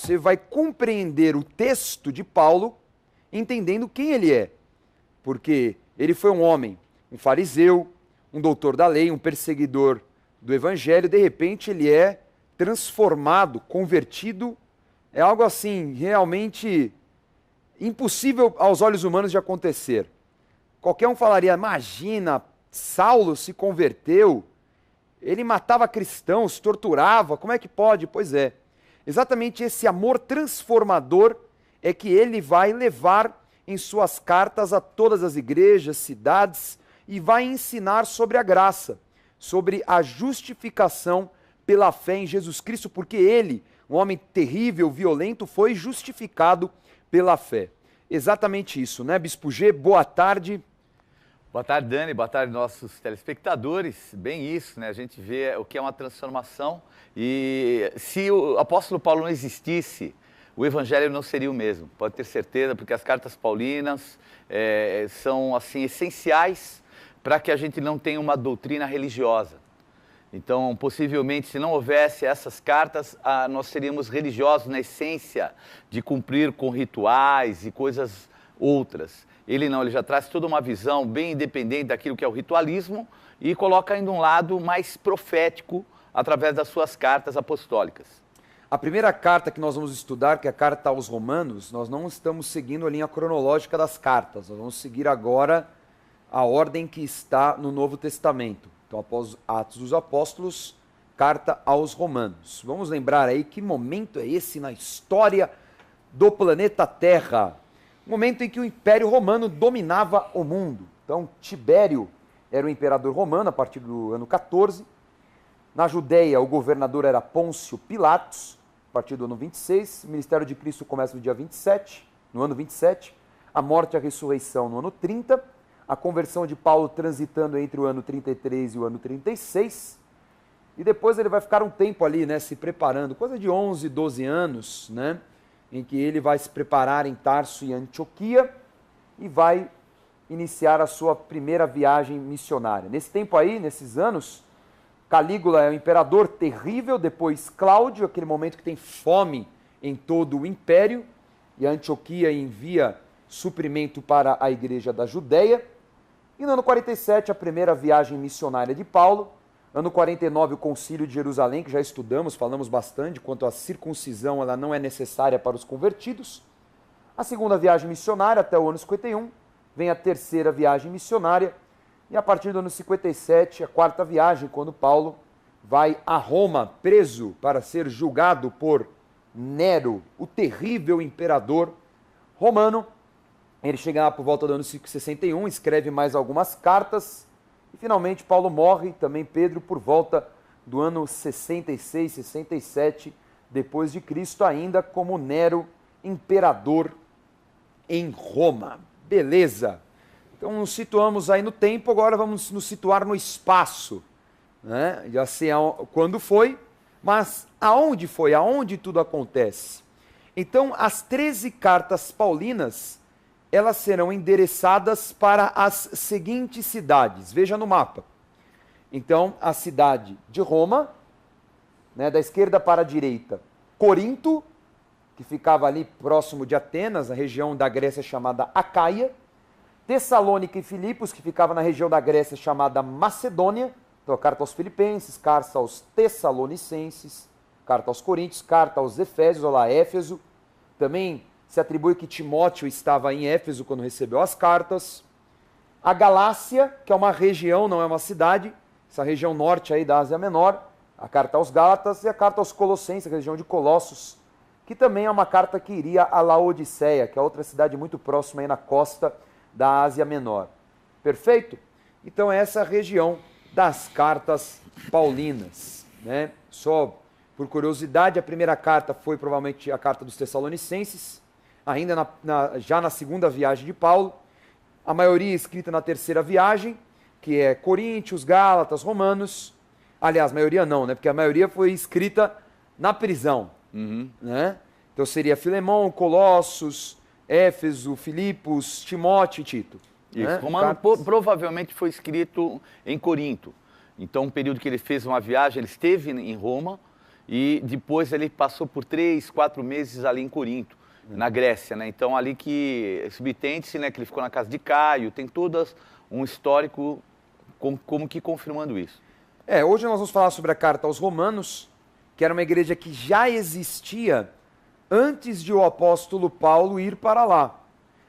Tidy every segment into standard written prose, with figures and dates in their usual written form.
você vai compreender o texto de Paulo entendendo quem ele é. Porque ele foi um homem, um fariseu, um doutor da lei, um perseguidor do evangelho, de repente ele é transformado, convertido, é algo assim, realmente impossível aos olhos humanos de acontecer. Qualquer um falaria, imagina, Saulo se converteu, ele matava cristãos, torturava, como é que pode? Pois é, exatamente esse amor transformador é que ele vai levar em suas cartas a todas as igrejas, cidades, e vai ensinar sobre a graça, sobre a justificação pela fé em Jesus Cristo, porque ele, um homem terrível, violento, foi justificado pela fé. Exatamente isso, né, Bispo G? Boa tarde. Boa tarde, Dani. Boa tarde, nossos telespectadores. Bem isso, né? A gente vê o que é uma transformação. E se o apóstolo Paulo não existisse, o evangelho não seria o mesmo. Pode ter certeza, porque as cartas paulinas são, assim, essenciais para que a gente não tenha uma doutrina religiosa. Então, possivelmente, se não houvesse essas cartas, nós seríamos religiosos na essência de cumprir com rituais e coisas outras. Ele não, ele já traz toda uma visão bem independente daquilo que é o ritualismo e coloca ainda um lado mais profético através das suas cartas apostólicas. A primeira carta que nós vamos estudar, que é a carta aos Romanos, nós não estamos seguindo a linha cronológica das cartas, nós vamos seguir agora a ordem que está no Novo Testamento. Então, após Atos dos Apóstolos, carta aos Romanos. Vamos lembrar aí que momento é esse na história do planeta Terra. Momento em que o Império Romano dominava o mundo. Então, Tibério era o imperador romano a partir do ano 14. Na Judéia, o governador era Pôncio Pilatos, a partir do ano 26. O ministério de Cristo começa no dia 27, no ano 27. A morte e a ressurreição no ano 30. A conversão de Paulo transitando entre o ano 33 e o ano 36. E depois ele vai ficar um tempo ali, né, se preparando, coisa de 11, 12 anos, né, em que ele vai se preparar em Tarso e Antioquia e vai iniciar a sua primeira viagem missionária. Nesse tempo aí, nesses anos, Calígula é o imperador terrível, depois Cláudio, aquele momento que tem fome em todo o império, e a Antioquia envia suprimento para a igreja da Judéia. E no ano 47, a primeira viagem missionária de Paulo. Ano 49, o Concílio de Jerusalém, que já estudamos, falamos bastante, quanto à circuncisão, ela não é necessária para os convertidos. A segunda viagem missionária, até o ano 51, vem a terceira viagem missionária. E a partir do ano 57, a quarta viagem, quando Paulo vai a Roma, preso para ser julgado por Nero, o terrível imperador romano. Ele chega lá por volta do ano 61, escreve mais algumas cartas, e finalmente Paulo morre, também Pedro, por volta do ano 66, 67, depois de Cristo, ainda como Nero, imperador em Roma. Beleza. Então nos situamos aí no tempo, agora vamos nos situar no espaço, né? Já sei quando foi, mas aonde foi, aonde tudo acontece. Então as 13 cartas paulinas, elas serão endereçadas para as seguintes cidades. Veja no mapa. Então, a cidade de Roma, né, da esquerda para a direita, Corinto, que ficava ali próximo de Atenas, na região da Grécia chamada Acaia, Tessalônica e Filipos, que ficava na região da Grécia chamada Macedônia, então a carta aos Filipenses, carta aos Tessalonicenses, carta aos Coríntios, carta aos Efésios, olha lá, Éfeso, também se atribui que Timóteo estava em Éfeso quando recebeu as cartas. A Galácia, que é uma região, não é uma cidade, essa região norte aí da Ásia Menor, a carta aos Gálatas e a carta aos Colossenses, a região de Colossos, que também é uma carta que iria a Laodiceia, que é outra cidade muito próxima aí na costa da Ásia Menor. Perfeito? Então essa é a região das cartas paulinas, né? Só por curiosidade, a primeira carta foi provavelmente a carta dos Tessalonicenses, ainda já na segunda viagem de Paulo, a maioria escrita na terceira viagem, que é Coríntios, Gálatas, Romanos. Aliás, a maioria não, né? Porque a maioria foi escrita na prisão, né? Então seria Filemão, Colossos, Éfeso, Filipos, Timóteo e Tito. Isso, né? Romano provavelmente foi escrito em Corinto. Então, um período que ele fez uma viagem, ele esteve em Roma, e depois ele passou por 3, 4 meses ali em Corinto, na Grécia, né? Então ali que subtende-se, né, que ele ficou na casa de Caio, tem todo um histórico como que confirmando isso. Hoje nós vamos falar sobre a carta aos Romanos, que era uma igreja que já existia antes de o apóstolo Paulo ir para lá.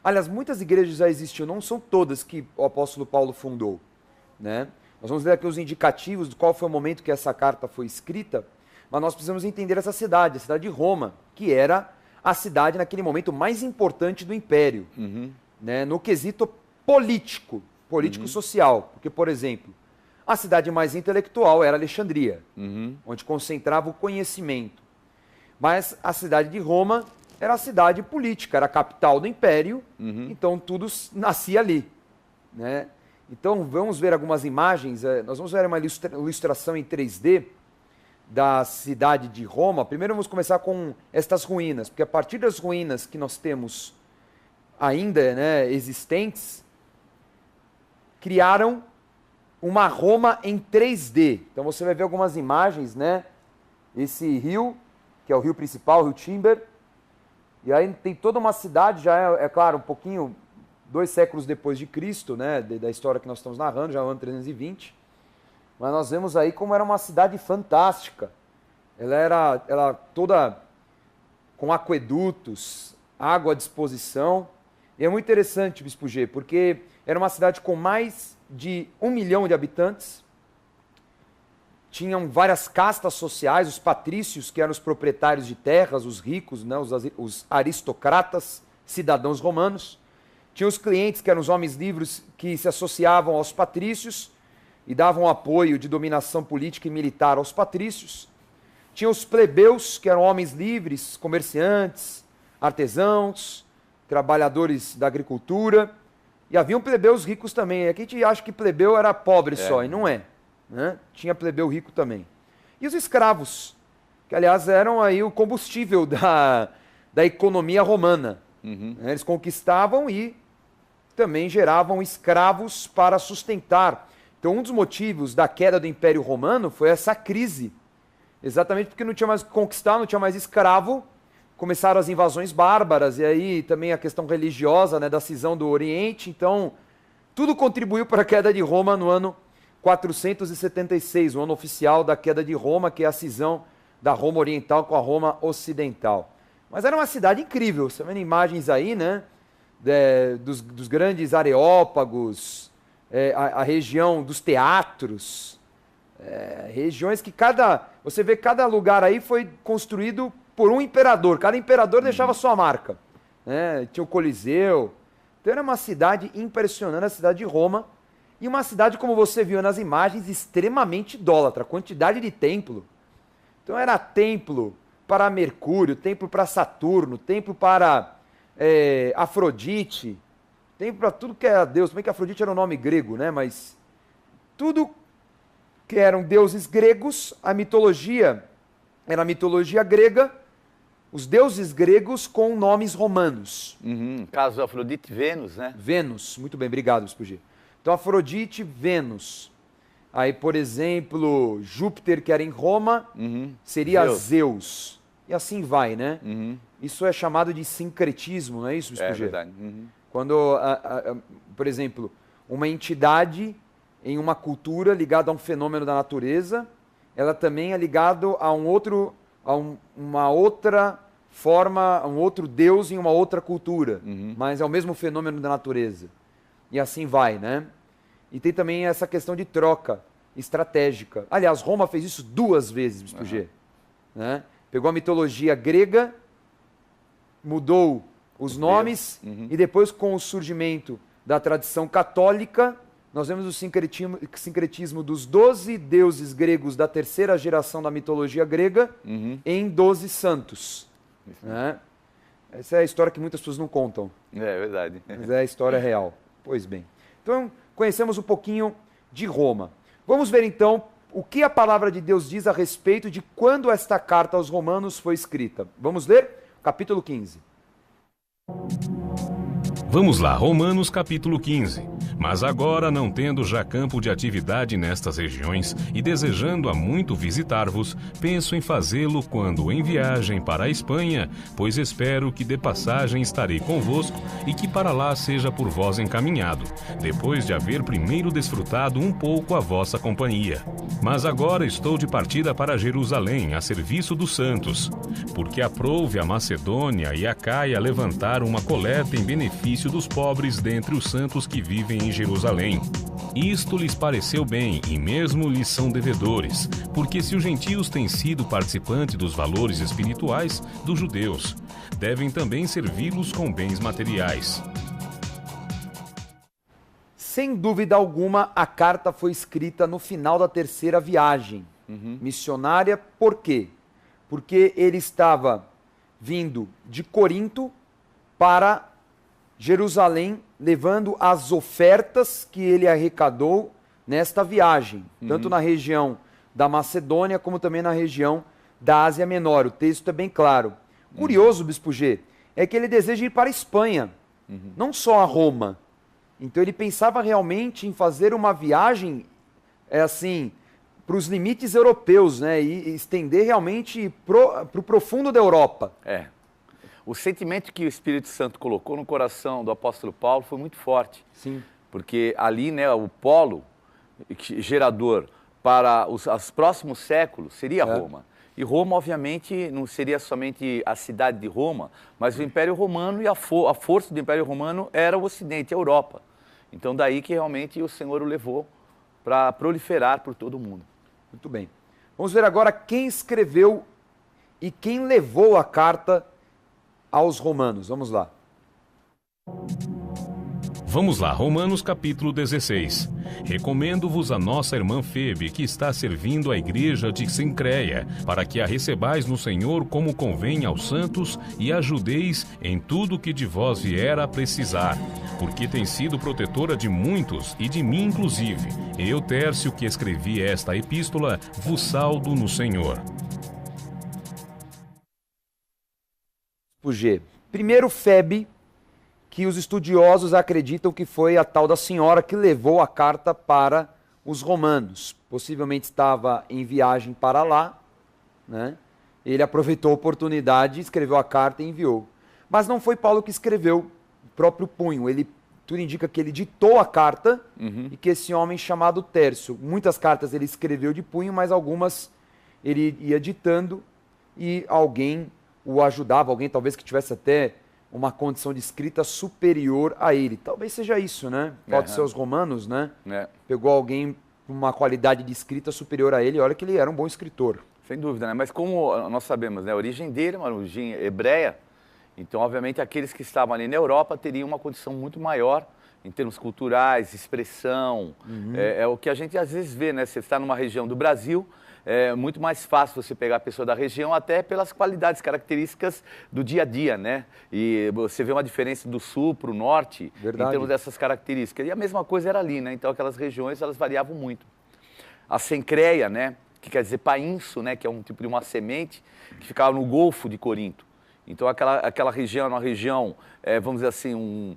Aliás, muitas igrejas já existiam, não são todas que o apóstolo Paulo fundou, né? Nós vamos ver aqui os indicativos de qual foi o momento que essa carta foi escrita, mas nós precisamos entender essa cidade, a cidade de Roma, que era a cidade naquele momento mais importante do império, né? No quesito político-social. Porque, por exemplo, a cidade mais intelectual era Alexandria, onde concentrava o conhecimento. Mas a cidade de Roma era a cidade política, era a capital do império, então tudo nascia ali, né? Então vamos ver algumas imagens, nós vamos ver uma ilustração em 3D da cidade de Roma. Primeiro vamos começar com estas ruínas, porque a partir das ruínas que nós temos ainda, né, existentes, criaram uma Roma em 3D. Então você vai ver algumas imagens, né? Esse rio, que é o rio principal, o rio Timber, e aí tem toda uma cidade, já é claro, um pouquinho, 2 séculos depois de Cristo, né, da história que nós estamos narrando, já é o ano 320, mas nós vemos aí como era uma cidade fantástica. Ela era toda com aquedutos, água à disposição, e é muito interessante, Bispo G, porque era uma cidade com mais de 1 milhão de habitantes, tinham várias castas sociais, os patrícios, que eram os proprietários de terras, os ricos, né, os aristocratas, cidadãos romanos. Tinha os clientes, que eram os homens livres que se associavam aos patrícios e davam apoio de dominação política e militar aos patrícios. Tinha os plebeus, que eram homens livres, comerciantes, artesãos, trabalhadores da agricultura. E haviam plebeus ricos também. Aqui a gente acha que plebeu era pobre só, e não é, né? Tinha plebeu rico também. E os escravos, que aliás eram aí o combustível da economia romana. Eles conquistavam e também geravam escravos para sustentar. Então um dos motivos da queda do Império Romano foi essa crise. Exatamente porque não tinha mais conquistar, não tinha mais escravo, começaram as invasões bárbaras, e aí também a questão religiosa, né, da cisão do Oriente. Então tudo contribuiu para a queda de Roma no ano 476, o ano oficial da queda de Roma, que é a cisão da Roma Oriental com a Roma Ocidental. Mas era uma cidade incrível, você vendo imagens aí, né, dos grandes areópagos, a região dos teatros, regiões que você vê cada lugar aí foi construído por um imperador, cada imperador deixava sua marca, né? Tinha o Coliseu. Então era uma cidade impressionante, a cidade de Roma, e uma cidade, como você viu nas imagens, extremamente idólatra, quantidade de templo. Então era templo para Mercúrio, templo para Saturno, templo para Afrodite, templo para tudo que era Deus. Também que Afrodite era um nome grego, né? Mas tudo que eram deuses gregos, a mitologia era a mitologia grega, os deuses gregos com nomes romanos. Caso Afrodite, Vênus, né? Vênus, muito bem, obrigado, Bispo G. Então Afrodite, Vênus. Aí, por exemplo, Júpiter, que era em Roma, seria Zeus. E assim vai, né? Isso é chamado de sincretismo, não é isso, Bispo G? É verdade. Quando, por exemplo, uma entidade em uma cultura ligada a um fenômeno da natureza, ela também é ligada a uma outra forma, a um outro Deus em uma outra cultura, mas é o mesmo fenômeno da natureza. E assim vai, né? E tem também essa questão de troca estratégica. Aliás, Roma fez isso 2 vezes, Bispo G, né? Pegou a mitologia grega, mudou os nomes, e depois, com o surgimento da tradição católica, nós vemos o sincretismo dos 12 deuses gregos da 3ª geração da mitologia grega em 12 santos, né? Essa é a história que muitas pessoas não contam. É verdade. Mas é a história real. Pois bem. Então, conhecemos um pouquinho de Roma. Vamos ver então o que a palavra de Deus diz a respeito de quando esta carta aos Romanos foi escrita. Vamos ler? Capítulo 15. Vamos lá, Romanos capítulo 15. Mas agora, não tendo já campo de atividade nestas regiões e desejando há muito visitar-vos, penso em fazê-lo quando em viagem para a Espanha, pois espero que de passagem estarei convosco e que para lá seja por vós encaminhado, depois de haver primeiro desfrutado um pouco a vossa companhia. Mas agora estou de partida para Jerusalém, a serviço dos santos, porque aprouve a Macedônia e a Caia levantar uma coleta em benefício dos pobres dentre os santos que vivem em Jerusalém. Isto lhes pareceu bem e mesmo lhes são devedores, porque se os gentios têm sido participantes dos valores espirituais dos judeus, devem também servi-los com bens materiais. Sem dúvida alguma, a carta foi escrita no final da terceira viagem missionária. Por quê? Porque ele estava vindo de Corinto para Jerusalém, levando as ofertas que ele arrecadou nesta viagem, tanto na região da Macedônia, como também na região da Ásia Menor. O texto é bem claro. Curioso, Bispo G, é que ele deseja ir para a Espanha, não só a Roma. Então ele pensava realmente em fazer uma viagem, para os limites europeus, né? E estender realmente para o profundo da Europa. O sentimento que o Espírito Santo colocou no coração do apóstolo Paulo foi muito forte. Sim. Porque ali, né, o polo gerador para os próximos séculos seria Roma. E Roma, obviamente, não seria somente a cidade de Roma, mas o Império Romano, e a força do Império Romano era o Ocidente, a Europa. Então daí que realmente o Senhor o levou para proliferar por todo o mundo. Muito bem. Vamos ver agora quem escreveu e quem levou a carta aos Romanos. Vamos lá. Vamos lá, Romanos capítulo 16. Recomendo-vos a nossa irmã Febe, que está servindo a igreja de Sincreia, para que a recebais no Senhor como convém aos santos e ajudeis em tudo que de vós vier a precisar, porque tem sido protetora de muitos e de mim inclusive. Eu, Tércio, que escrevi esta epístola, vos saldo no Senhor. G. Primeiro, Febe, que os estudiosos acreditam que foi a tal da senhora que levou a carta para os romanos. Possivelmente estava em viagem para lá, né? Ele aproveitou a oportunidade, escreveu a carta e enviou. Mas não foi Paulo que escreveu o próprio punho. Tudo indica que ele ditou a carta e que esse homem chamado Tércio, muitas cartas ele escreveu de punho, mas algumas ele ia ditando e alguém o ajudava, alguém talvez que tivesse até uma condição de escrita superior a ele. Talvez seja isso, né? Pode ser os romanos, né? Pegou alguém com uma qualidade de escrita superior a ele, olha que ele era um bom escritor. Sem dúvida, né? Mas como nós sabemos, né? A origem dele é uma origem hebreia, então obviamente aqueles que estavam ali na Europa teriam uma condição muito maior em termos culturais, expressão. É o que a gente às vezes vê, né? Você está numa região do Brasil, é muito mais fácil você pegar a pessoa da região, até pelas qualidades, características do dia a dia, né? E você vê uma diferença do sul para o norte, em termos dessas características. E a mesma coisa era ali, né? Então aquelas regiões, elas variavam muito. A Sencreia, né? Que quer dizer painço, né? Que é um tipo de uma semente que ficava no Golfo de Corinto. Então aquela região era uma região, vamos dizer assim,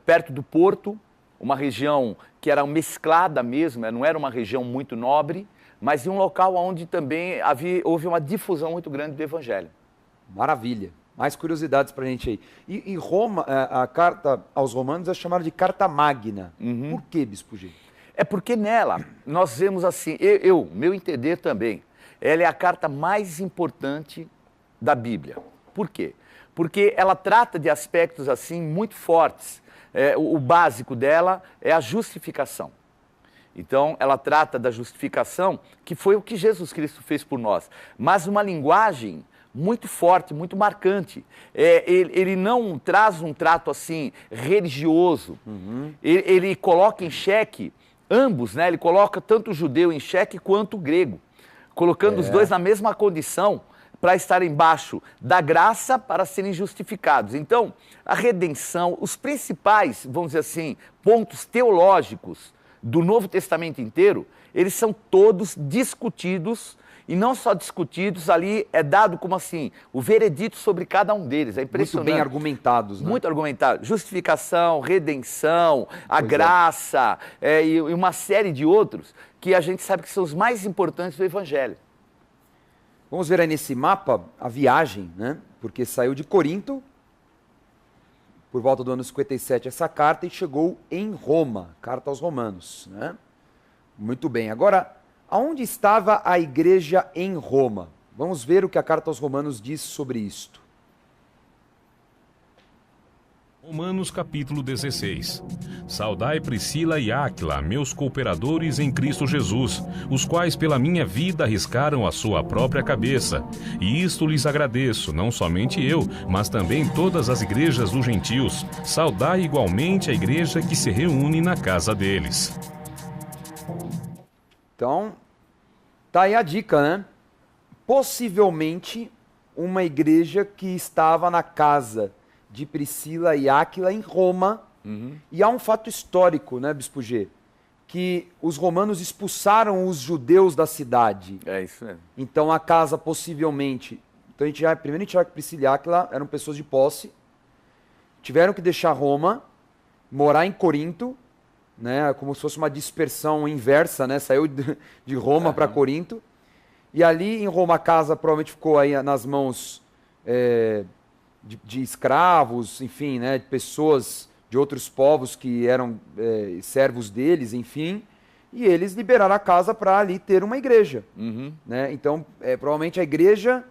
perto do porto, uma região que era mesclada mesmo, não era uma região muito nobre, mas em um local onde também houve uma difusão muito grande do Evangelho. Maravilha. Mais curiosidades para a gente aí. E Roma, a carta aos Romanos é chamada de Carta Magna. Por que, Bispo G? É porque nela nós vemos assim, meu entender também, ela é a carta mais importante da Bíblia. Por quê? Porque ela trata de aspectos assim muito fortes. O básico dela é a justificação. Então, ela trata da justificação, que foi o que Jesus Cristo fez por nós. Mas uma linguagem muito forte, muito marcante. Ele não traz um trato assim religioso. Ele coloca em xeque ambos, né? Ele coloca tanto o judeu em xeque quanto o grego, colocando os dois na mesma condição para estarem embaixo da graça para serem justificados. Então, a redenção, os principais, vamos dizer assim, pontos teológicos do Novo Testamento inteiro, eles são todos discutidos e não só discutidos, ali é dado como assim, o veredito sobre cada um deles. É impressionante. Muito bem argumentados, né? Muito argumentado. Justificação, redenção, a graça e uma série de outros que a gente sabe que são os mais importantes do Evangelho. Vamos ver aí nesse mapa a viagem, né? Porque saiu de Corinto, por volta do ano 57, essa carta, e chegou em Roma, carta aos Romanos, né? Muito bem. Agora, aonde estava a igreja em Roma? Vamos ver o que a carta aos Romanos diz sobre isto. Romanos capítulo 16. Saudai Priscila e Áquila, meus cooperadores em Cristo Jesus, os quais pela minha vida arriscaram a sua própria cabeça. E isto lhes agradeço, não somente eu, mas também todas as igrejas dos gentios. Saudai igualmente a igreja que se reúne na casa deles. Então, tá aí a dica, né? Possivelmente uma igreja que estava na casa de Priscila e Áquila em Roma. E há um fato histórico, né, Bispo G? Que os romanos expulsaram os judeus da cidade. É isso mesmo. Então a casa possivelmente... Então primeiro a gente vai que Priscila e Áquila eram pessoas de posse, tiveram que deixar Roma, morar em Corinto, né, como se fosse uma dispersão inversa, né? Saiu de Roma para Corinto. E ali em Roma a casa provavelmente ficou aí nas mãos de escravos, enfim, né, de pessoas de outros povos que eram servos deles, enfim, e eles liberaram a casa para ali ter uma igreja. Né? Então, provavelmente a igreja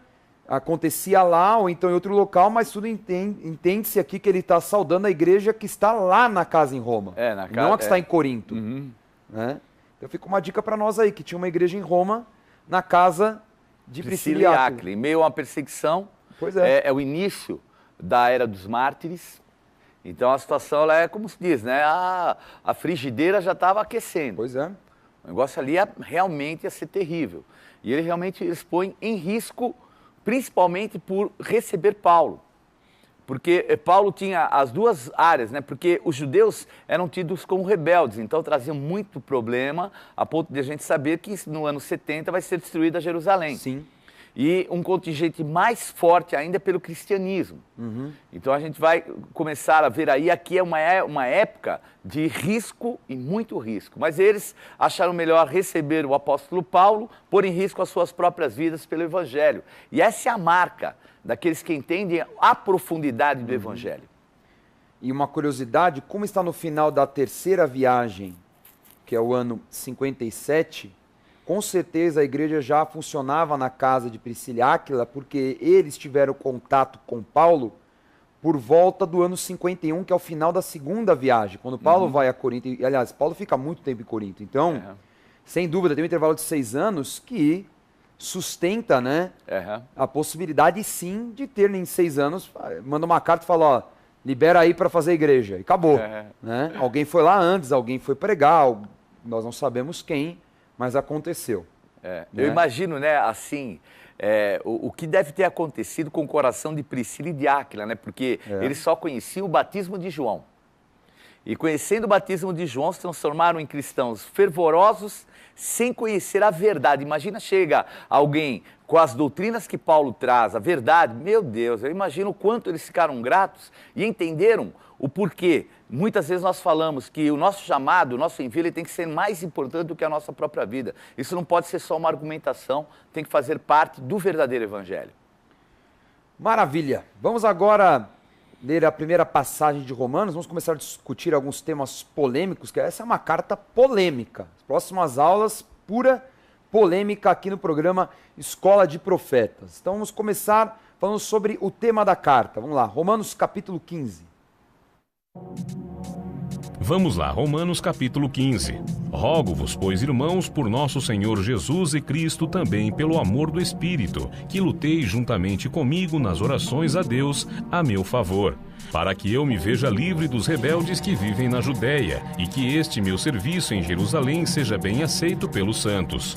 acontecia lá ou então em outro local, mas tudo entende-se aqui que ele está saudando a igreja que está lá na casa em Roma, não a que está em Corinto. Né? Então fica uma dica para nós aí, que tinha uma igreja em Roma, na casa de Priscila e Áquila. Em meio a uma perseguição, pois é o início da era dos mártires. Então a situação ela é como se diz, né? A frigideira já estava aquecendo. Pois é. O negócio ali realmente ia ser terrível. E ele realmente expõe em risco, principalmente por receber Paulo. Porque Paulo tinha as duas áreas, né? Porque os judeus eram tidos como rebeldes, então traziam muito problema, a ponto de a gente saber que no ano 70 vai ser destruída Jerusalém. Sim. E um contingente mais forte ainda pelo cristianismo. Então a gente vai começar a ver aí, aqui é uma época de risco e muito risco. Mas eles acharam melhor receber o apóstolo Paulo, pôr em risco as suas próprias vidas pelo Evangelho. E essa é a marca daqueles que entendem a profundidade do Evangelho. E uma curiosidade, como está no final da terceira viagem, que é o ano 57... Com certeza a igreja já funcionava na casa de Priscila e Áquila, porque eles tiveram contato com Paulo por volta do ano 51, que é o final da segunda viagem. Quando Paulo vai a Corinto, e aliás, Paulo fica muito tempo em Corinto. Então, sem dúvida, tem um intervalo de 6 anos que sustenta, né, a possibilidade sim de ter em 6 anos, manda uma carta e fala, ó, libera aí para fazer a igreja. E acabou. Né? Alguém foi lá antes, alguém foi pregar, nós não sabemos quem, mas aconteceu. Né? Eu imagino, né, assim, o que deve ter acontecido com o coração de Priscila e de Áquila, né? Porque eles só conheciam o batismo de João. E conhecendo o batismo de João, se transformaram em cristãos fervorosos, sem conhecer a verdade. Imagina, chega alguém com as doutrinas que Paulo traz, a verdade, meu Deus, eu imagino o quanto eles ficaram gratos e entenderam o porquê. Muitas vezes nós falamos que o nosso chamado, o nosso envio, ele tem que ser mais importante do que a nossa própria vida. Isso não pode ser só uma argumentação, tem que fazer parte do verdadeiro evangelho. Maravilha. Vamos agora ler a primeira passagem de Romanos, vamos começar a discutir alguns temas polêmicos, que essa é uma carta polêmica. As próximas aulas, pura polêmica aqui no programa Escola de Profetas. Então vamos começar falando sobre o tema da carta. Vamos lá, Romanos capítulo 15. Vamos lá, Romanos capítulo 15. Rogo-vos, pois, irmãos, por nosso Senhor Jesus e Cristo, também pelo amor do Espírito, que lutei juntamente comigo nas orações a Deus a meu favor, para que eu me veja livre dos rebeldes que vivem na Judéia, e que este meu serviço em Jerusalém seja bem aceito pelos santos.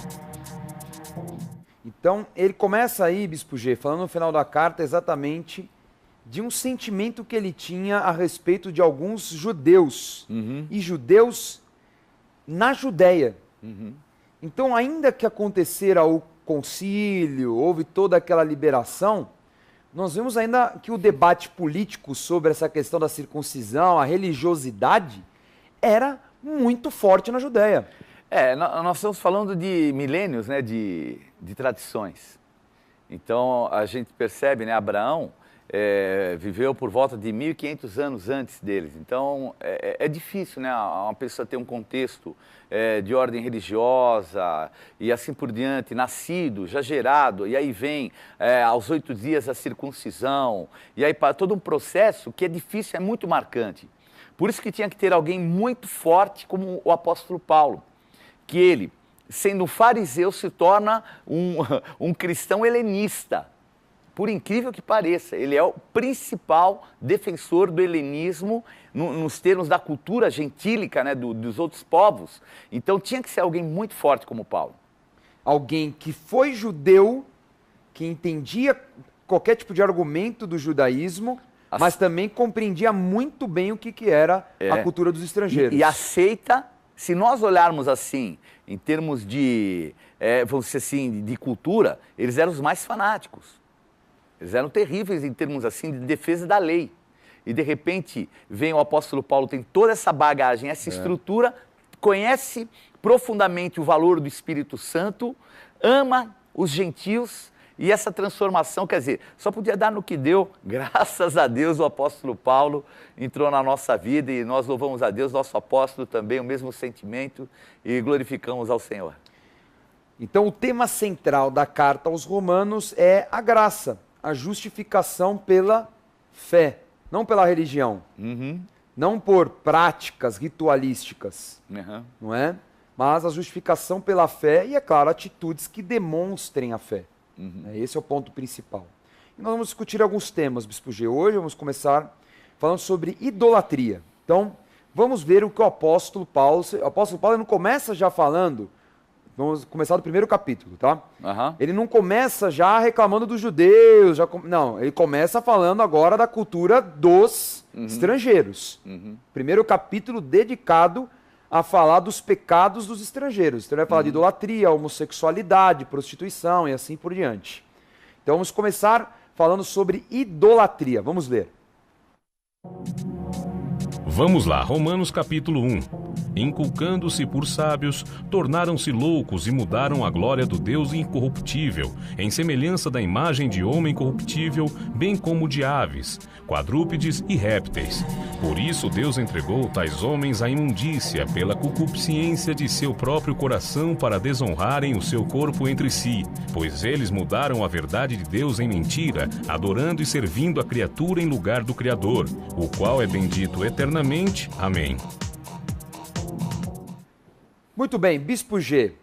Então, ele começa aí, Bispo G, falando no final da carta exatamente de um sentimento que ele tinha a respeito de alguns judeus, e judeus na Judéia. Então, ainda que acontecera o concílio, houve toda aquela liberação, nós vemos ainda que o debate político sobre essa questão da circuncisão, a religiosidade, era muito forte na Judéia. Nós estamos falando de milênios, né, de tradições. Então, a gente percebe, né, Abraão viveu por volta de 1.500 anos antes deles. Então, é difícil, né, uma pessoa ter um contexto de ordem religiosa e assim por diante, nascido, já gerado, e aí vem aos 8 dias a circuncisão, e aí para todo um processo que é difícil, é muito marcante. Por isso que tinha que ter alguém muito forte como o apóstolo Paulo, que ele, sendo um fariseu, se torna um cristão helenista. Por incrível que pareça, ele é o principal defensor do helenismo nos termos da cultura gentílica, né, dos outros povos. Então tinha que ser alguém muito forte como Paulo. Alguém que foi judeu, que entendia qualquer tipo de argumento do judaísmo, mas também compreendia muito bem o que era a cultura dos estrangeiros. E aceita, se nós olharmos assim, em termos de, vamos dizer assim, de cultura, eles eram os mais fanáticos. Eles eram terríveis em termos assim de defesa da lei. E de repente vem o apóstolo Paulo, tem toda essa bagagem, essa estrutura, conhece profundamente o valor do Espírito Santo, ama os gentios e essa transformação, quer dizer, só podia dar no que deu. Graças a Deus o apóstolo Paulo entrou na nossa vida e nós louvamos a Deus, nosso apóstolo também, o mesmo sentimento e glorificamos ao Senhor. Então o tema central da carta aos Romanos é a graça. A justificação pela fé, não pela religião, não por práticas ritualísticas, não é? Mas a justificação pela fé e, é claro, atitudes que demonstrem a fé. Esse é o ponto principal. E nós vamos discutir alguns temas, Bispo G. Hoje vamos começar falando sobre idolatria. Então, vamos ver o que o apóstolo Paulo não começa já falando. Vamos começar do primeiro capítulo, tá? Ele não começa já reclamando dos judeus, não, ele começa falando agora da cultura dos estrangeiros. Primeiro capítulo dedicado a falar dos pecados dos estrangeiros. Então ele vai falar de idolatria, homossexualidade, prostituição e assim por diante. Então vamos começar falando sobre idolatria. Vamos ler. Vamos lá, Romanos capítulo 1. Inculcando-se por sábios, tornaram-se loucos e mudaram a glória do Deus incorruptível, em semelhança da imagem de homem corruptível, bem como de aves, quadrúpedes e répteis. Por isso Deus entregou tais homens à imundícia pela concupiscência de seu próprio coração para desonrarem o seu corpo entre si, pois eles mudaram a verdade de Deus em mentira, adorando e servindo a criatura em lugar do Criador, o qual é bendito eternamente. Amém. Muito bem, Bispo G.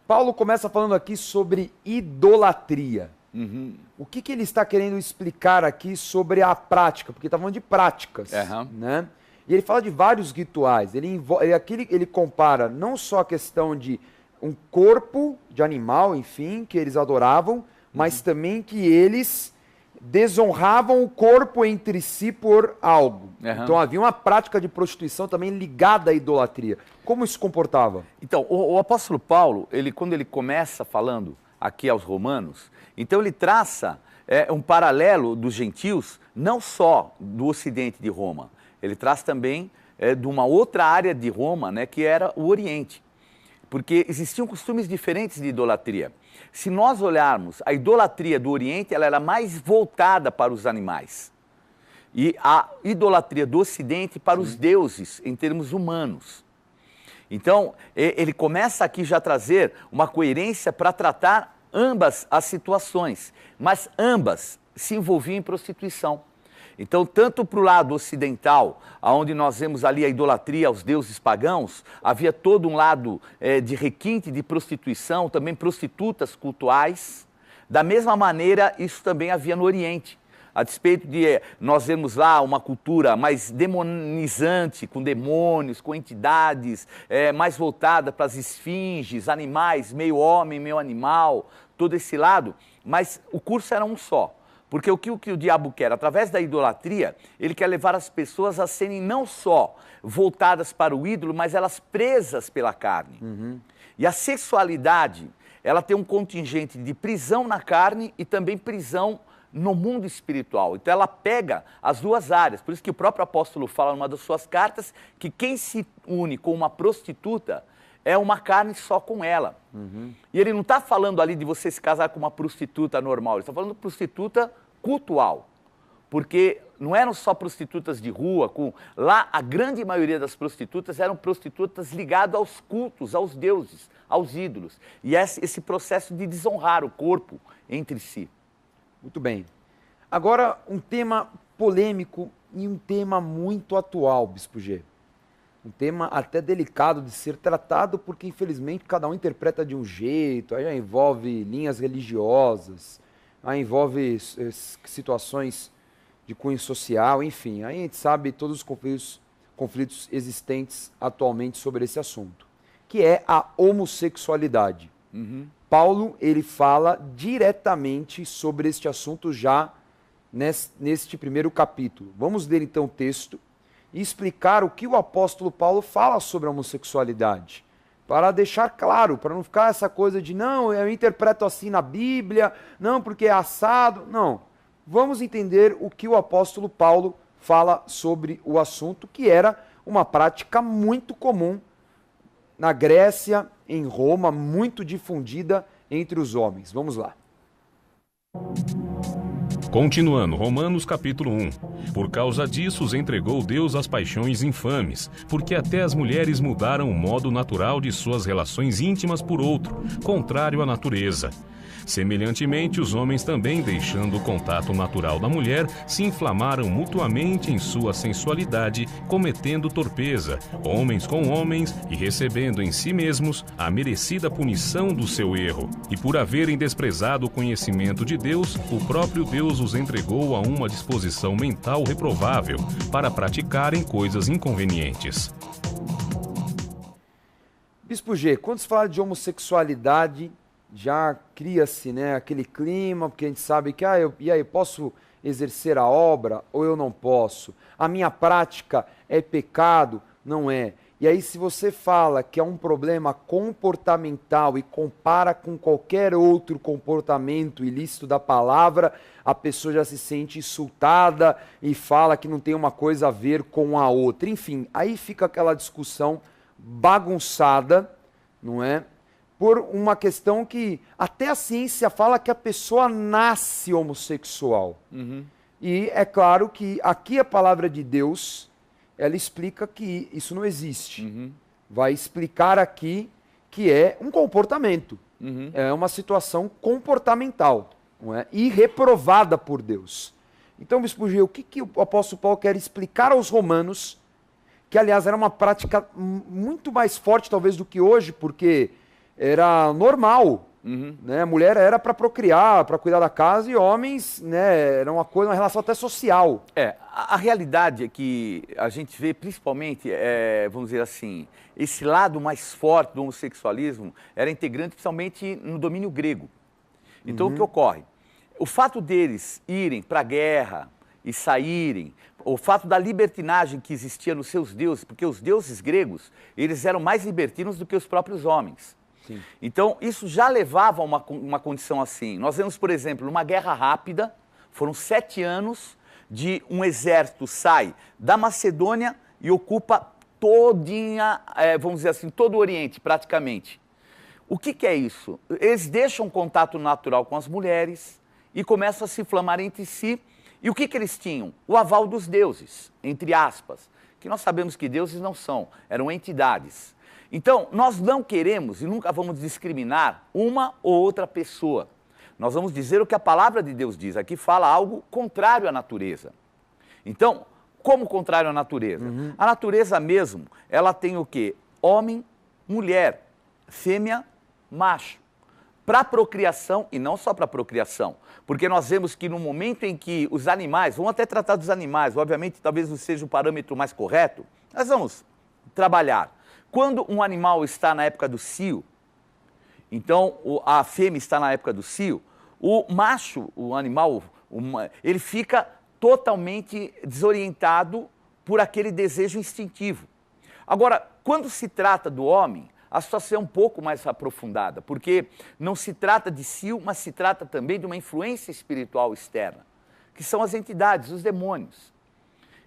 Paulo começa falando aqui sobre idolatria. O que ele está querendo explicar aqui sobre a prática? Porque está falando de práticas, né? E ele fala de vários rituais. Aqui ele compara não só a questão de um corpo de animal, enfim, que eles adoravam, mas também que eles desonravam o corpo entre si por algo. Então havia uma prática de prostituição também ligada à idolatria. Como isso se comportava? Então, o apóstolo Paulo, quando ele começa falando aqui aos Romanos, então ele traça um paralelo dos gentios, não só do ocidente de Roma, ele traz também de uma outra área de Roma, né, que era o Oriente. Porque existiam costumes diferentes de idolatria. Se nós olharmos, a idolatria do Oriente, ela era mais voltada para os animais. E a idolatria do Ocidente para os deuses, em termos humanos. Então, ele começa aqui já a trazer uma coerência para tratar ambas as situações. Mas ambas se envolviam em prostituição. Então, tanto para o lado ocidental, onde nós vemos ali a idolatria aos deuses pagãos, havia todo um lado de requinte, de prostituição, também prostitutas cultuais. Da mesma maneira, isso também havia no Oriente. A despeito de nós vemos lá uma cultura mais demonizante, com demônios, com entidades, mais voltada para as esfinges, animais, meio homem, meio animal, todo esse lado. Mas o curso era um só. Porque o que o diabo quer? Através da idolatria, ele quer levar as pessoas a serem não só voltadas para o ídolo, mas elas presas pela carne. E a sexualidade, ela tem um contingente de prisão na carne e também prisão no mundo espiritual. Então ela pega as duas áreas. Por isso que o próprio apóstolo fala numa das suas cartas que quem se une com uma prostituta é uma carne só com ela. E ele não está falando ali de você se casar com uma prostituta normal, ele está falando de prostituta cultual. Porque não eram só prostitutas de rua, lá a grande maioria das prostitutas eram prostitutas ligadas aos cultos, aos deuses, aos ídolos. E esse processo de desonrar o corpo entre si. Muito bem. Agora, um tema polêmico e um tema muito atual, Bispo G. Um tema até delicado de ser tratado, porque infelizmente cada um interpreta de um jeito, aí já envolve linhas religiosas, aí envolve situações de cunho social, enfim, aí a gente sabe todos os conflitos existentes atualmente sobre esse assunto, que é a homossexualidade. Paulo, ele fala diretamente sobre este assunto já neste primeiro capítulo. Vamos ler então o texto e explicar o que o apóstolo Paulo fala sobre a homossexualidade, para deixar claro, para não ficar essa coisa de não, eu interpreto assim na Bíblia, não, porque é assado, não. Vamos entender o que o apóstolo Paulo fala sobre o assunto, que era uma prática muito comum na Grécia, em Roma, muito difundida entre os homens. Vamos lá. Continuando, Romanos capítulo 1. Por causa disso os entregou Deus às paixões infames, porque até as mulheres mudaram o modo natural de suas relações íntimas por outro, contrário à natureza. Semelhantemente, os homens também, deixando o contato natural da mulher, se inflamaram mutuamente em sua sensualidade, cometendo torpeza, homens com homens, e recebendo em si mesmos a merecida punição do seu erro. E por haverem desprezado o conhecimento de Deus, o próprio Deus os entregou a uma disposição mental reprovável, para praticarem coisas inconvenientes. Bispo G, quando se fala de homossexualidade, já cria-se, né, aquele clima, porque a gente sabe que, e aí, posso exercer a obra ou eu não posso? A minha prática é pecado? Não é. E aí, se você fala que é um problema comportamental e compara com qualquer outro comportamento ilícito da palavra, a pessoa já se sente insultada e fala que não tem uma coisa a ver com a outra. Enfim, aí fica aquela discussão bagunçada, não é? Por uma questão que até a ciência fala que a pessoa nasce homossexual. E é claro que aqui a palavra de Deus, ela explica que isso não existe. Vai explicar aqui que é um comportamento. É uma situação comportamental, não é? E reprovada por Deus. Então, Bispo G, o que o apóstolo Paulo quer explicar aos romanos, que aliás era uma prática muito mais forte talvez do que hoje, porque era normal, né? A mulher era para procriar, para cuidar da casa, e homens, né, era uma relação até social. A realidade é que a gente vê principalmente, vamos dizer assim, esse lado mais forte do homossexualismo era integrante principalmente no domínio grego. Então o que ocorre? O fato deles irem para a guerra e saírem, o fato da libertinagem que existia nos seus deuses, porque os deuses gregos, eles eram mais libertinos do que os próprios homens. Então, isso já levava a uma condição assim. Nós vemos, por exemplo, numa guerra rápida, foram 7 anos de um exército sai da Macedônia e ocupa todinha, vamos dizer assim, todo o Oriente, praticamente. O que é isso? Eles deixam contato natural com as mulheres e começam a se inflamar entre si. E o que eles tinham? O aval dos deuses, entre aspas, que nós sabemos que deuses não são, eram entidades. Então, nós não queremos e nunca vamos discriminar uma ou outra pessoa. Nós vamos dizer o que a palavra de Deus diz. Aqui fala algo contrário à natureza. Então, como contrário à natureza? A natureza mesmo, ela tem o quê? Homem, mulher, fêmea, macho. Para procriação, e não só para procriação, porque nós vemos que no momento em que os animais, vamos até tratar dos animais, obviamente talvez não seja o parâmetro mais correto, nós vamos trabalhar. Quando um animal está na época do cio, então a fêmea está na época do cio, o macho, o animal, ele fica totalmente desorientado por aquele desejo instintivo. Agora, quando se trata do homem, a situação é um pouco mais aprofundada, porque não se trata de si, mas se trata também de uma influência espiritual externa, que são as entidades, os demônios,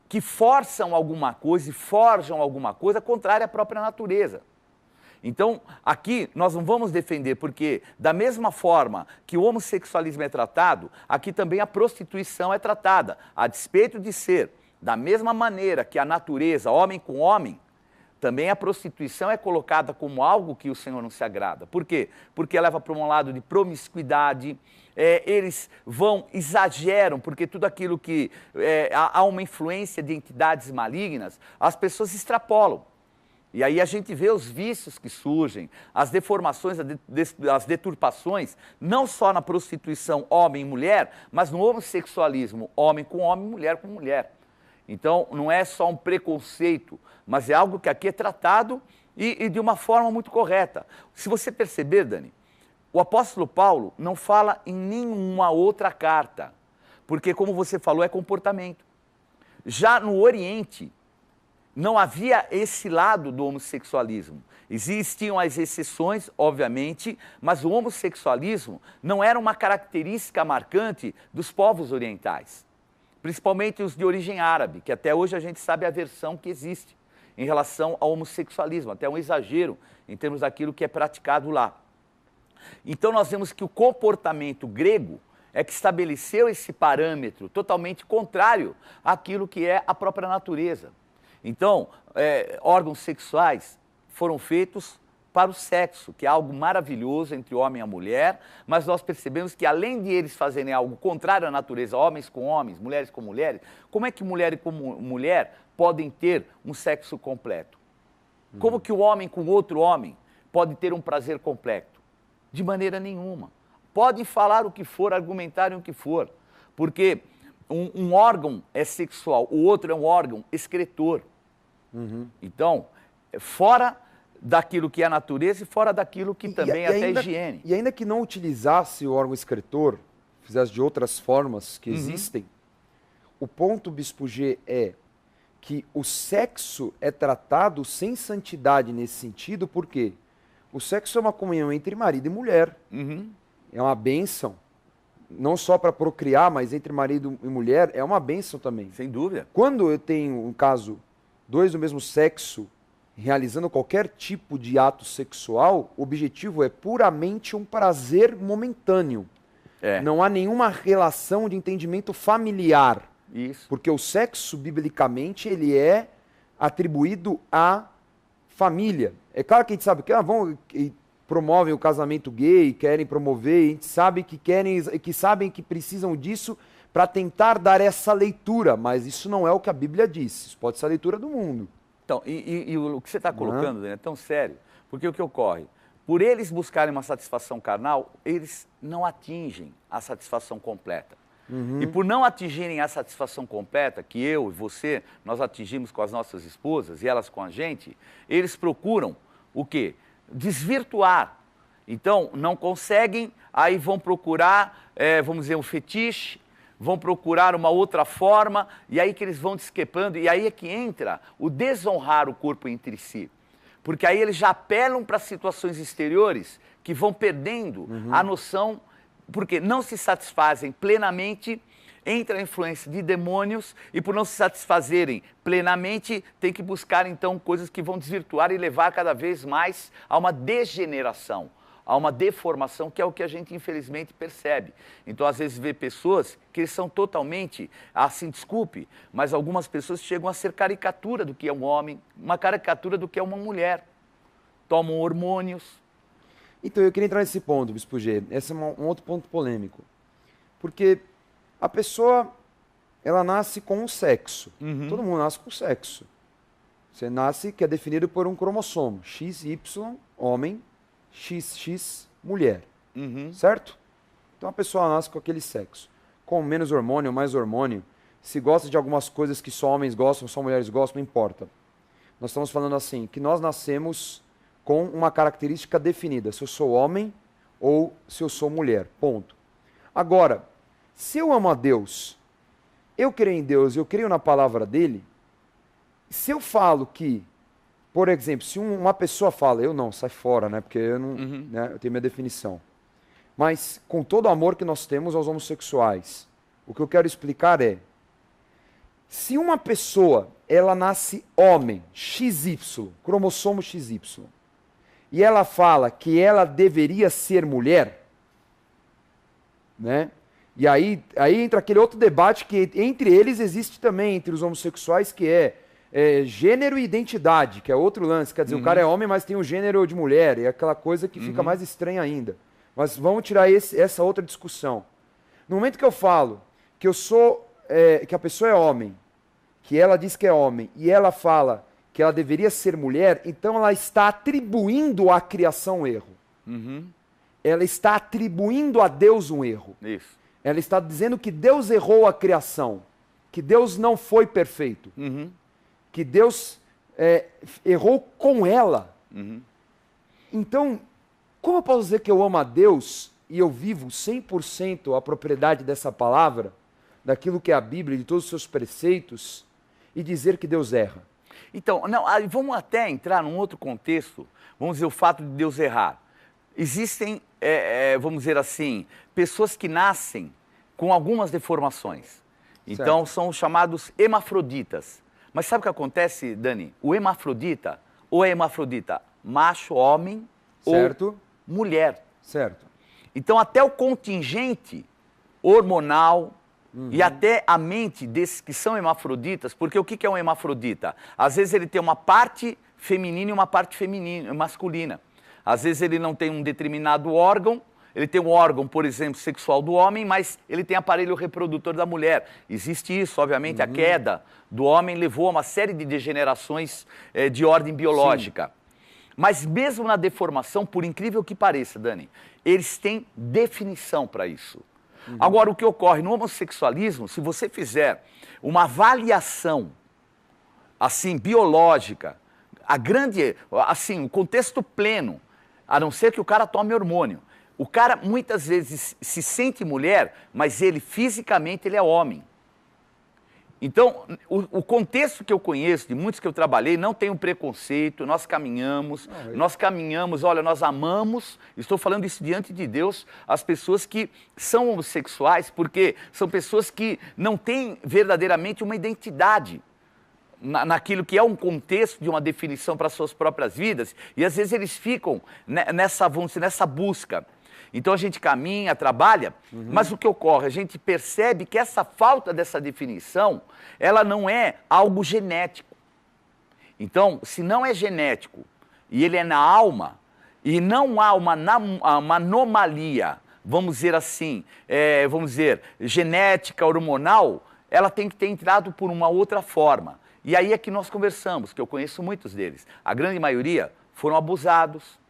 que forçam alguma coisa e forjam alguma coisa contrária à própria natureza. Então, aqui nós não vamos defender, porque da mesma forma que o homossexualismo é tratado, aqui também a prostituição é tratada, a despeito de ser da mesma maneira que a natureza, homem com homem, também a prostituição é colocada como algo que o Senhor não se agrada. Por quê? Porque leva para um lado de promiscuidade, eles exageram, porque tudo aquilo que há uma influência de entidades malignas, as pessoas extrapolam. E aí a gente vê os vícios que surgem, as deformações, as deturpações, não só na prostituição homem e mulher, mas no homossexualismo, homem com homem, mulher com mulher. Então, não é só um preconceito, mas é algo que aqui é tratado e de uma forma muito correta. Se você perceber, Dani, o apóstolo Paulo não fala em nenhuma outra carta, porque, como você falou, é comportamento. Já no Oriente, não havia esse lado do homossexualismo. Existiam as exceções, obviamente, mas o homossexualismo não era uma característica marcante dos povos orientais, principalmente os de origem árabe, que até hoje a gente sabe a versão que existe em relação ao homossexualismo, até um exagero em termos daquilo que é praticado lá. Então nós vemos que o comportamento grego é que estabeleceu esse parâmetro totalmente contrário àquilo que é a própria natureza. Então, órgãos sexuais foram feitos para o sexo, que é algo maravilhoso entre o homem e a mulher, mas nós percebemos que além de eles fazerem algo contrário à natureza, homens com homens, mulheres com mulheres, como é que mulher com mulher podem ter um sexo completo? Como que o homem com outro homem pode ter um prazer completo? De maneira nenhuma. Podem falar o que for, argumentarem o que for, porque um órgão é sexual, o outro é um órgão excretor. Então, fora daquilo que é a natureza e fora daquilo que também é até a higiene. E ainda que não utilizasse o órgão excretor, fizesse de outras formas que existem, o ponto, Bispo G, é que o sexo é tratado sem santidade nesse sentido, porque o sexo é uma comunhão entre marido e mulher. É uma bênção, não só para procriar, mas entre marido e mulher, é uma bênção também. Sem dúvida. Quando eu tenho, um caso, dois do mesmo sexo realizando qualquer tipo de ato sexual, o objetivo é puramente um prazer momentâneo. Não há nenhuma relação de entendimento familiar. Isso. Porque o sexo, biblicamente, ele é atribuído à família. É claro que a gente sabe que promovem o casamento gay, querem promover, a gente sabe que sabem que precisam disso para tentar dar essa leitura, mas isso não é o que a Bíblia diz. Isso pode ser a leitura do mundo. Então, e o que você está colocando, Daniel, é tão sério, porque o que ocorre? Por eles buscarem uma satisfação carnal, eles não atingem a satisfação completa. E por não atingirem a satisfação completa, que eu e você, nós atingimos com as nossas esposas e elas com a gente, eles procuram o quê? Desvirtuar. Então, não conseguem, aí vão procurar, vamos dizer, um fetiche, vão procurar uma outra forma, e aí que eles vão desquepando, e aí é que entra o desonrar o corpo entre si. Porque aí eles já apelam para situações exteriores que vão perdendo a noção, porque não se satisfazem plenamente, entra a influência de demônios, e por não se satisfazerem plenamente, tem que buscar então coisas que vão desvirtuar e levar cada vez mais a uma degeneração, a uma deformação, que é o que a gente infelizmente percebe. Então, às vezes, vê pessoas que são totalmente, assim, desculpe, mas algumas pessoas chegam a ser caricatura do que é um homem, uma caricatura do que é uma mulher. Tomam hormônios. Então, eu queria entrar nesse ponto, Bispo G. Esse é um outro ponto polêmico. Porque a pessoa, ela nasce com um sexo. Todo mundo nasce com sexo. Você nasce, que é definido por um cromossomo. XY, homem, XX, mulher. Certo? Então a pessoa nasce com aquele sexo. Com menos hormônio, mais hormônio. Se gosta de algumas coisas que só homens gostam, só mulheres gostam, não importa. Nós estamos falando assim, que nós nascemos com uma característica definida. Se eu sou homem ou se eu sou mulher. Ponto. Agora, se eu amo a Deus, eu creio em Deus, eu creio na palavra dele, se eu falo que por exemplo, se uma pessoa fala, eu não, sai fora, né? Porque eu não, né, eu tenho minha definição. Mas com todo o amor que nós temos aos homossexuais, o que eu quero explicar é, se uma pessoa, ela nasce homem, XY, cromossomo XY, e ela fala que ela deveria ser mulher, né? E aí entra aquele outro debate que entre eles existe também, entre os homossexuais, que é gênero e identidade, que é outro lance. Quer dizer, o cara é homem, mas tem o gênero de mulher, e é aquela coisa que fica mais estranha ainda. Mas vamos tirar essa outra discussão. No momento que eu falo que eu sou, que a pessoa é homem, que ela diz que é homem, e ela fala que ela deveria ser mulher, então ela está atribuindo à criação um erro. Ela está atribuindo a Deus um erro. Isso. Ela está dizendo que Deus errou a criação, que Deus não foi perfeito, que Deus errou com ela. Então, como eu posso dizer que eu amo a Deus e eu vivo 100% a propriedade dessa palavra, daquilo que é a Bíblia, de todos os seus preceitos, e dizer que Deus erra? Então, não, vamos até entrar num outro contexto, vamos dizer, o fato de Deus errar. Existem, vamos dizer assim, pessoas que nascem com algumas deformações. Então, são chamados hermafroditas. Mas sabe o que acontece, Dani? O hermafrodita, ou é hermafrodita macho, homem, ou mulher. Certo. Então, até o contingente hormonal e até a mente desses que são hermafroditas, porque o que é um hermafrodita? Às vezes ele tem uma parte feminina e uma parte masculina. Às vezes ele não tem um determinado órgão, ele tem um órgão, por exemplo, sexual do homem, mas ele tem aparelho reprodutor da mulher. Existe isso, obviamente, a queda do homem levou a uma série de degenerações de ordem biológica. Mas mesmo na deformação, por incrível que pareça, Dani, eles têm definição para isso. Agora, o que ocorre no homossexualismo, se você fizer uma avaliação, assim, biológica, o contexto pleno, a não ser que o cara tome hormônio. O cara, muitas vezes, se sente mulher, mas ele, fisicamente, ele é homem. Então, o contexto que eu conheço, de muitos que eu trabalhei, não tem um preconceito, nós caminhamos, olha, nós amamos, estou falando isso diante de Deus, as pessoas que são homossexuais, porque são pessoas que não têm verdadeiramente uma identidade naquilo que é um contexto de uma definição para suas próprias vidas, e às vezes eles ficam nessa busca. Então a gente caminha, trabalha, mas o que ocorre? A gente percebe que essa falta dessa definição, ela não é algo genético. Então, se não é genético e ele é na alma, e não há uma anomalia, vamos dizer assim, genética, hormonal, ela tem que ter entrado por uma outra forma. E aí é que nós conversamos, que eu conheço muitos deles. A grande maioria foram abusados.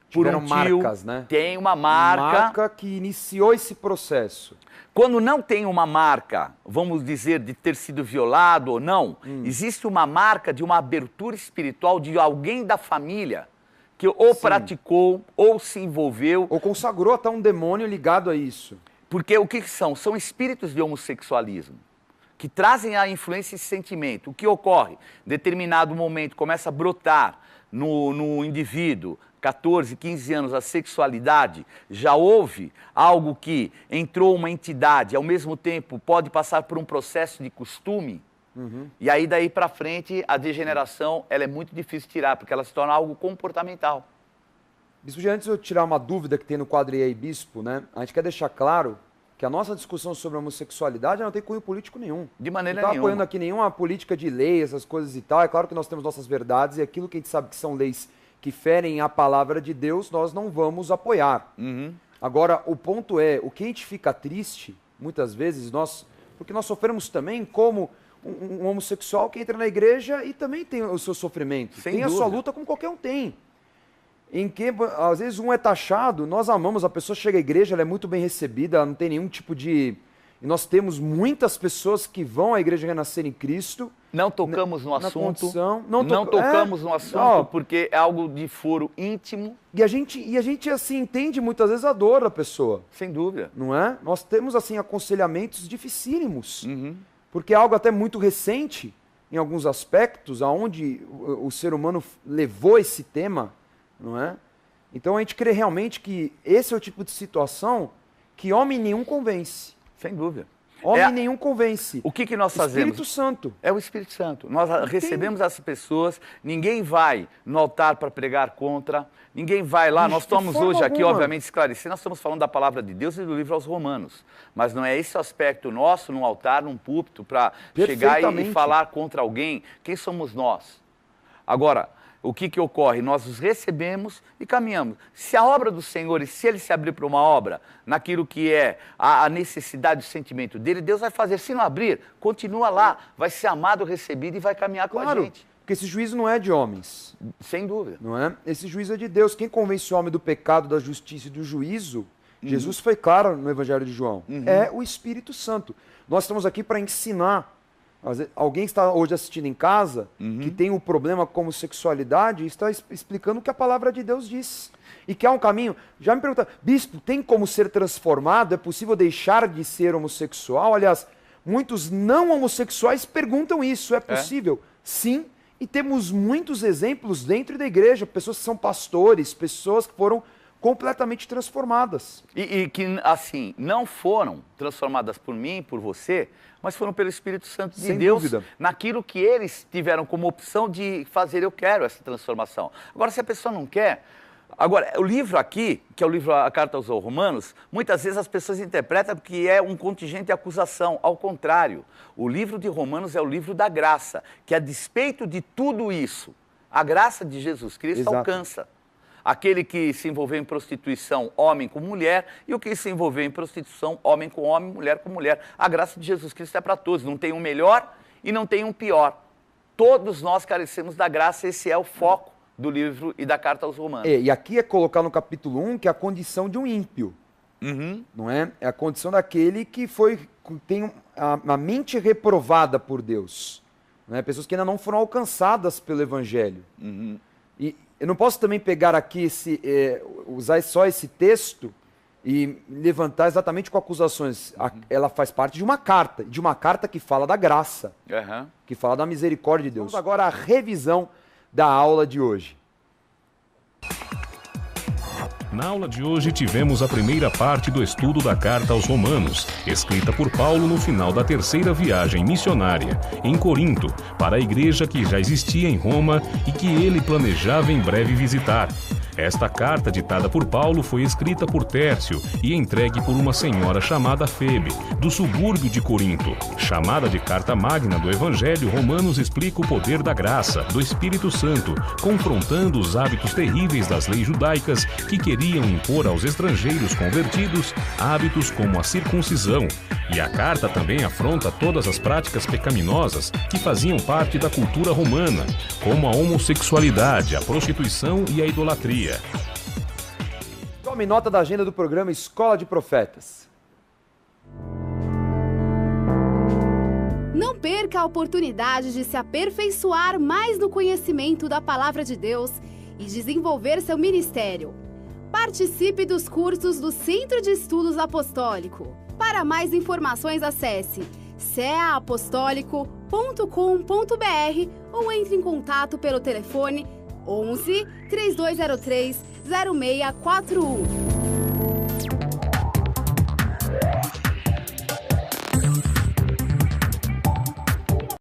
Tiveram marcas, né? Tem uma marca que iniciou esse processo. Quando não tem uma marca, vamos dizer, de ter sido violado ou não, existe uma marca de uma abertura espiritual de alguém da família que ou praticou, ou se envolveu. Ou consagrou até um demônio ligado a isso. Porque o que são? São espíritos de homossexualismo, que trazem a influência e esse sentimento. O que ocorre? Em determinado momento começa a brotar no indivíduo, 14, 15 anos, a sexualidade, já houve algo que entrou uma entidade, ao mesmo tempo pode passar por um processo de costume, e aí daí para frente a degeneração ela é muito difícil de tirar, porque ela se torna algo comportamental. Bispo, antes de eu tirar uma dúvida que tem no quadro E aí, Bispo, né? A gente quer deixar claro que a nossa discussão sobre a homossexualidade não tem cunho político nenhum. De maneira nenhuma. Não está apoiando nenhuma. aqui nenhuma política de lei, essas coisas e tal. É claro que nós temos nossas verdades e aquilo que a gente sabe que são leis que ferem a palavra de Deus, nós não vamos apoiar. Agora, o ponto é, o que a gente fica triste, muitas vezes, porque nós sofremos também como um homossexual que entra na igreja e também tem o seu sofrimento. Sem tem dúvida. A sua luta como qualquer um tem. Em que, às vezes, um é taxado, nós amamos, a pessoa chega à igreja, ela é muito bem recebida, ela não tem nenhum tipo de... E nós temos muitas pessoas que vão à igreja renascer em Cristo. Não tocamos no assunto. Não tocamos no assunto porque é algo de foro íntimo. E a gente assim entende muitas vezes a dor da pessoa. Sem dúvida. Não é? Nós temos assim aconselhamentos dificílimos. Porque é algo até muito recente, em alguns aspectos, aonde o ser humano levou esse tema, não é? Então a gente crê realmente que esse é o tipo de situação que homem nenhum convence. Sem dúvida. Homem nenhum convence. O que nós fazemos? Espírito Santo. É o Espírito Santo. Nós recebemos essas pessoas, ninguém vai no altar para pregar contra, ninguém vai lá. Nós estamos hoje aqui, obviamente, esclarecendo, nós estamos falando da palavra de Deus e do livro aos Romanos. Mas não é esse o aspecto nosso, num altar, num púlpito, para chegar e falar contra alguém. Quem somos nós? Agora, o que ocorre? Nós os recebemos e caminhamos. Se a obra do Senhor, e se ele se abrir para uma obra, naquilo que é a necessidade, o sentimento dele, Deus vai fazer. Se não abrir, continua lá, vai ser amado, recebido e vai caminhar com a gente. Porque esse juízo não é de homens. Sem dúvida. Não é? Esse juízo é de Deus. Quem convence o homem do pecado, da justiça e do juízo, Jesus foi claro no Evangelho de João, é o Espírito Santo. Nós estamos aqui para ensinar. Alguém está hoje assistindo em casa, que tem um problema com homossexualidade, está explicando o que a palavra de Deus diz. E que há um caminho. Já me perguntaram, bispo, tem como ser transformado? É possível deixar de ser homossexual? Aliás, muitos não homossexuais perguntam isso. É possível? Sim. E temos muitos exemplos dentro da igreja, pessoas que são pastores, pessoas que foram completamente transformadas. E que, assim, não foram transformadas por mim, por você, mas foram pelo Espírito Santo de Deus, naquilo que eles tiveram como opção de fazer, eu quero essa transformação. Agora, se a pessoa não quer... Agora, o livro aqui, que é o livro A Carta aos Romanos, muitas vezes as pessoas interpretam que é um contingente de acusação. Ao contrário, o livro de Romanos é o livro da graça, que a despeito de tudo isso, a graça de Jesus Cristo alcança. Aquele que se envolveu em prostituição, homem com mulher, e o que se envolveu em prostituição, homem com homem, mulher com mulher. A graça de Jesus Cristo é para todos, não tem um melhor e não tem um pior. Todos nós carecemos da graça, esse é o foco do livro e da Carta aos Romanos. E aqui é colocar no capítulo 1 que é a condição de um ímpio, não é? É a condição daquele que tem a mente reprovada por Deus. Não é? Pessoas que ainda não foram alcançadas pelo Evangelho. E eu não posso também pegar aqui, usar só esse texto e levantar exatamente com acusações. Ela faz parte de uma carta que fala da graça, que fala da misericórdia de Deus. Vamos agora à revisão da aula de hoje. Na aula de hoje tivemos a primeira parte do estudo da Carta aos Romanos, escrita por Paulo no final da terceira viagem missionária, em Corinto, para a igreja que já existia em Roma e que ele planejava em breve visitar. Esta carta, ditada por Paulo, foi escrita por Tércio e entregue por uma senhora chamada Febe, do subúrbio de Corinto. Chamada de Carta Magna do Evangelho, Romanos explica o poder da graça, do Espírito Santo, confrontando os hábitos terríveis das leis judaicas que queriam impor aos estrangeiros convertidos hábitos como a circuncisão. E a carta também afronta todas as práticas pecaminosas que faziam parte da cultura romana, como a homossexualidade, a prostituição e a idolatria. Tome nota da agenda do programa Escola de Profetas. Não perca a oportunidade de se aperfeiçoar mais no conhecimento da Palavra de Deus e desenvolver seu ministério. Participe dos cursos do Centro de Estudos Apostólico. Para mais informações, acesse ceaapostólico.com.br ou entre em contato pelo telefone 11 3203 0641.